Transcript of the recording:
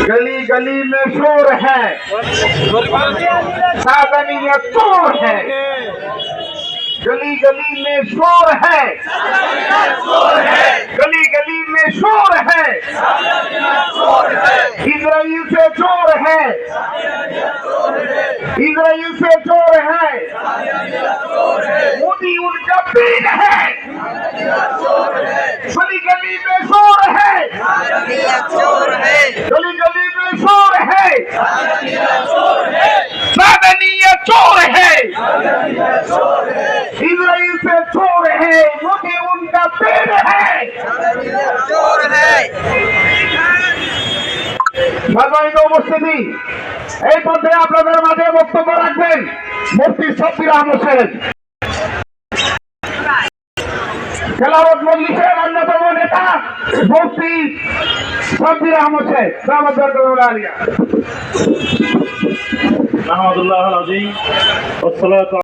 गली गली में शोर है, साधनीय चोर है। गली गली में शोर है, गली गली में शोर है। इजराइल से चोर है, इजराइल से चोर है। मोदी उनका पीर है। गली गली में शोर है, गली गली में शोर है। साधनीय चोर है, इजराइल से चोर है। मोदी उनका पीर है। সম্মানিত উপস্থিতি, এই পর্যায়ে আপনাদের মাঝে বক্তব্য রাখবেন মুফতি শব্বির আহমদ সাহেব। খেলাফত মজলিসের অন্যতম নেতা মুফতি শব্বির আহমদ সাহেব। দাওয়াত বরকতুল আলিয়া। আলহামদুলিল্লাহ আল-আযীম ওয়াসসালাতু